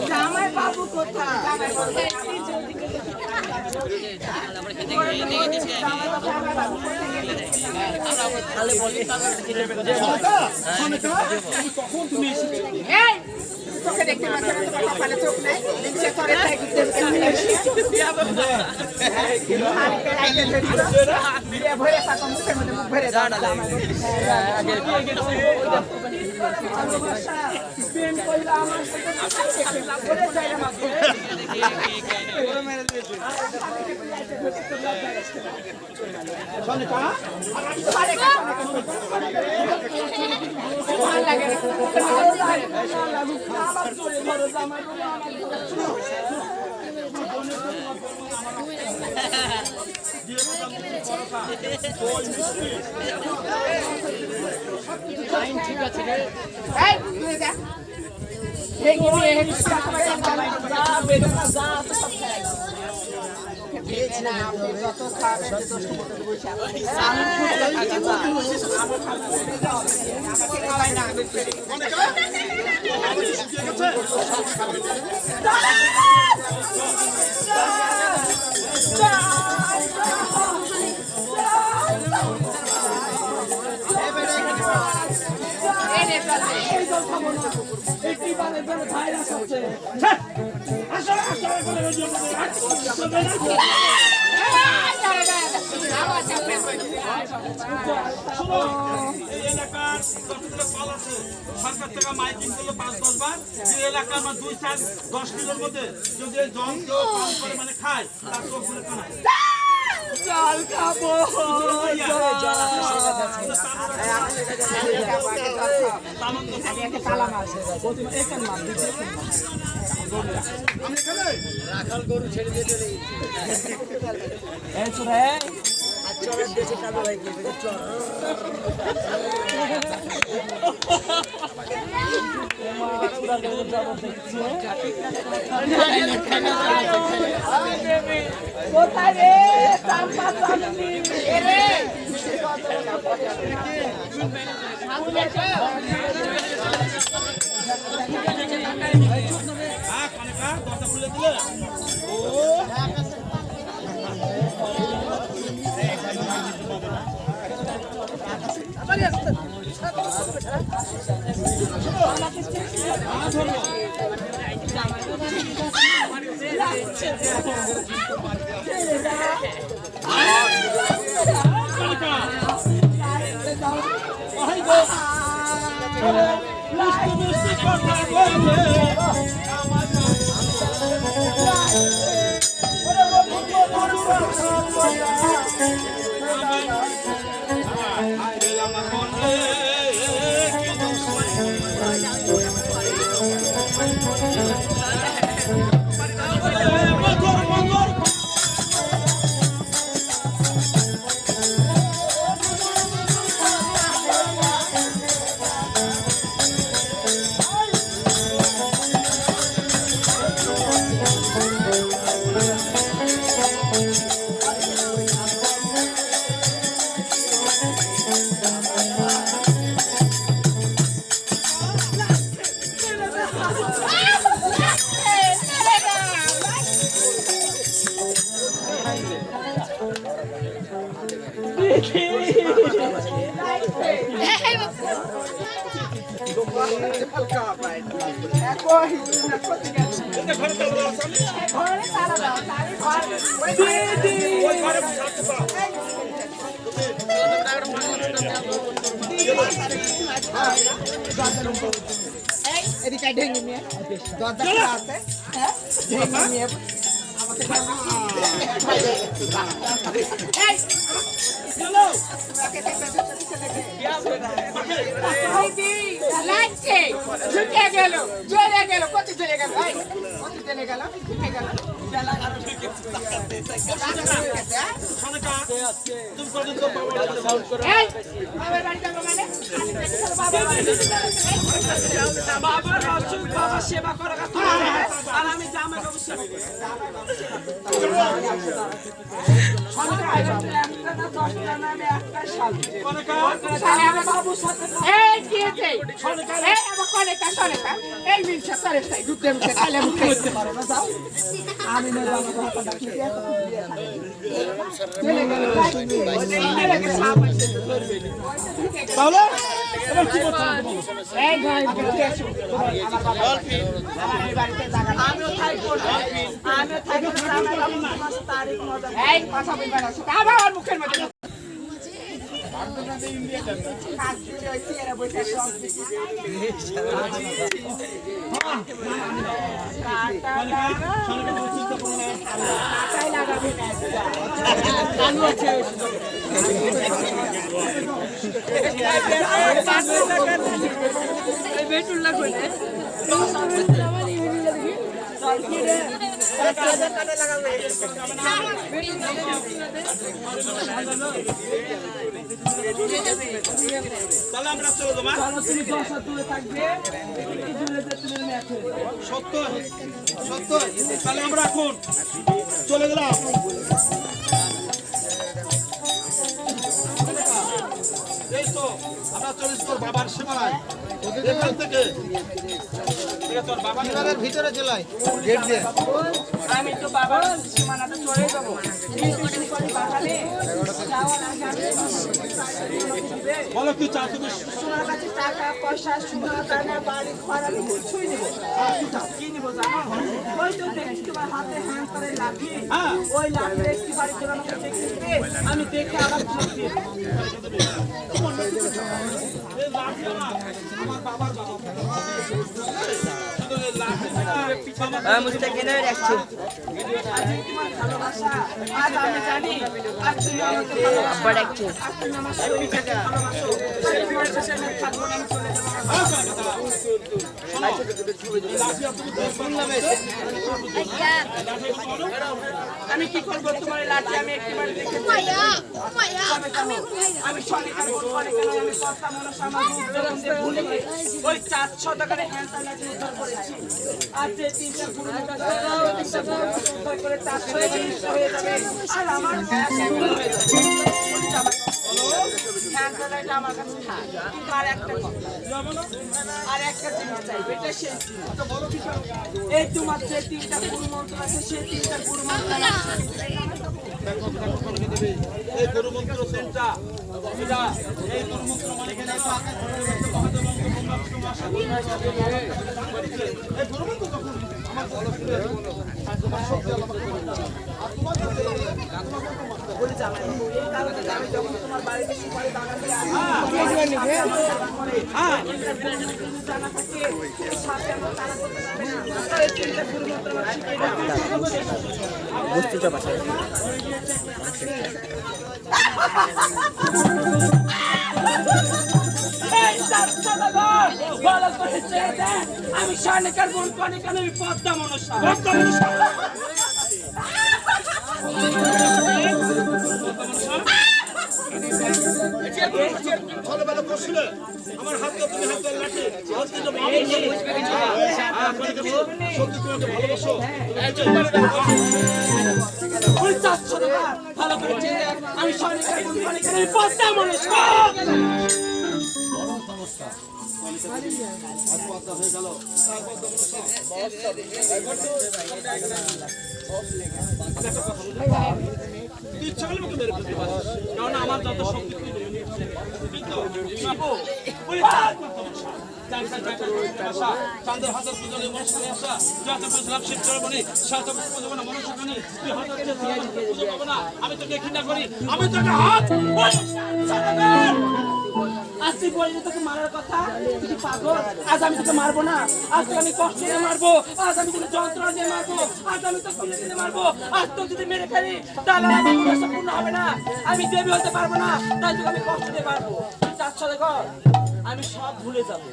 জামাই বাবু কোথায়? তোকে দেখতে পাচ্ছি না, তোমার কপালে চোখ নেই, সে করে তাই ঘুরতে ভরে থাকো, মুখের মধ্যে মুখ ভরে দাও। প্রেম করলে আমার ঠিক আছে সরকার থেকে মাইকিং করলো 5-10 বার যে এলাকা আমার 2-4-10 কিলোর মধ্যে যদি জল করে মানে খায় তার চোখ গুলো কানায় জল খাবো রাখাল গরু ছেড়ে দিয়ে চলে চড়ের দেশে কালো ভাই কোথায় রে এটা ঘরে তালা দেওয়া আছে? ওই ঘরে থাকতে পারো। এদিকে ঢেঙ্গি নিয়ে দরজা আছে হ্যাঁ ঢেঙ্গি নিয়ে আমাকে লাগছে ঝুঁকে গেল জলে গেল কত চলে গেল কত চলে গেল ঝুঁকে গেল বাবার অসুখ বাবা সেবা করা আর আমি জামা বাবু সেবা মুখের মধ্যে বেটুল্লা করে তাহলে আমরা চলে যাবো তুমি 10 হাত দূরে থাকবে সত্তর তাহলে আমরা এখন চলে গেলাম এই তো আমরা চলে তোর বাবার সীমানায় এখান থেকে তোর বাবার ভিতরে চলাই গেট দিয়ে আমি তো বাবার সীমানাতে চলে যাবো বলো কি চাও তুমি সোনার কাছে টাকা পয়সা সোনা দানা বাড়ি ঘর আমি কিছুই নেবো কি নেবো জানো ওই তো দেখছি তোমার হাতে হ্যান্ড করে লাঠি ওই লাঠি একটি বাড়ি করে আমাকে দেখে দিবে আমি দেখে আবার ভোট দিয়ে মুঝে কেন রাখছো ভালোবাসা আজ আমি জানি আজ তুমি আমাকে ভালোবাসো আজ তুমি আমার শরীরকে ভালোবাসো সেই পরিশেষে আমি থাকবো না, আমি চলে যাবো। আমি কি করবো তোমার এই লাঠি আমি একেবারে দেখে আমি সনিকার করে কেন আমি কথা মনসা আমার রূপ দিয়ে ভুলে গিয়ে ওই 400 টাকার হ্যান্ডসার লাঠি উদ্ধার করেছি আর যে 3টা পুরো উদ্ধার করে 400 হয়ে যাবে আর আমার হয়ে যাবে হ্যান্ডসার লাঠি আমার কাছে থাক কিন্তু আর একটা জিনিস চাইবে এটা সেই এই তোমার যে 3টা গুরু মন্ত্র আছে সেই 3টা গুরু মন্ত্র এই গুরু মন্ত্র সেন্টা এটা এই গুরু মন্ত্র মানে কেন এই গুরু মন্ত্র তখন আমার বড় শুনে তোমার শক্তি আলাদা আর তোমার বলে জামাই এই কারণে আমি যখন তোমার বাড়িতে সুপারি বাগান দিয়ে আসি জানা থাকে এই সাথে আমরা তারা করতে পারি না এই 3টা গুরু মন্ত্র আমার শিখিয়ে দাও বস্তুটা বাঁচায় আমি স্বর্ণকার বোন কণিকার আমি পদ্মা মনসা ছোটবেলা করছিল আমার হাত তো তুমি হাত লাঠি আজকে তো সত্যি তোমাকে ভালোবাসো ভালো করে আমি স্বর্ণকার বোন কণিকার আমি পদ্মা মনসা ইচ্ছা করলে মেরে ফেলতে পারিস কারণ আমার যত শক্তি চাঁদের হাতের পুজোর মনস্কারে আসা যত বুঝলাম শিব চরমণি শত পুজো না মনস্কানি তুই হাতের পুজো পাবো না আমি তোকে ঘৃণা করি আমি তোকে হাত আজ তুই বললি তোকে মারার কথা তুই কি পাগল আজ আমি তোকে মারবো না আজ তোকে আমি কষ্ট দিয়ে মারবো আজ আমি তোকে যন্ত্রণা দিয়ে মারবো আজ আমি তোকে খুলে দিয়ে মারবো আজ তোকে যদি মেরে ফেলি তাহলে আমার মনসা পূর্ণ হবে না আমি দেবী হতে পারবো না তাই তোকে আমি কষ্ট দিয়ে মারবো তুই চাচ্ছ দেখো আমি সব ভুলে যাবো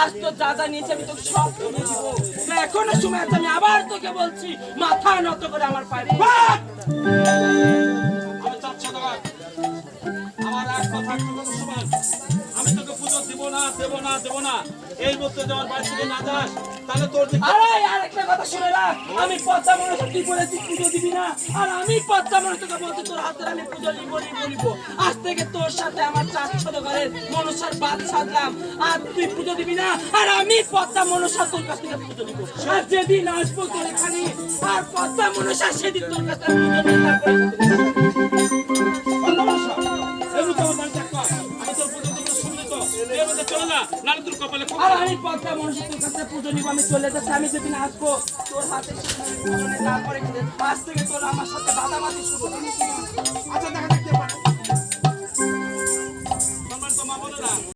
আজ তো যা যা নিয়েছি আমি তোকে সব ভুলে দিব না এখনো সময় আছে আমি আবার তোকে বলছি মাথা নত করে আমার পায়ে আমি চাচ্ছি তোমার আমার এক কথা একটু কথা শোনান আমি তোকে পুজো দেব না এই মধ্যে যাওয়ার বাড়ি থেকে না যাস তাহলে তোর আরে আরেকটা কথা শুনে রাখ আমি পদ্মা মনসা কি বলেছি পুজো দিবি না আর আমি পদ্মা মনসাকে বলছি তোর হাতে আমি পুজো নিব আজ থেকে তোর সাথে আমার 400 ঘরের মনসার বাদ সাধলাম আর তুই পুজো দিবি না আর আমি পদ্মা মনসা তোর কাছ থেকে পুজো নিব আর যেদিন আসবো তোর এখানে আর পদ্মা মনসা সেদিন তোর কাছে পুজো নিব আমি তোর পুজো দিতে শুনলি তো এর মধ্যে চলে না নালে তোর কপালে আর আমি পদ্মা মনসা তোর কাছে পুজো নিব আমি চলে যাচ্ছি আমি যেদিন আসবো তোর হাতে পুজো নিয়ে তারপরে আজ থেকে তোর আমার সাথে বাদাবাদি শুরু আচ্ছা দেখা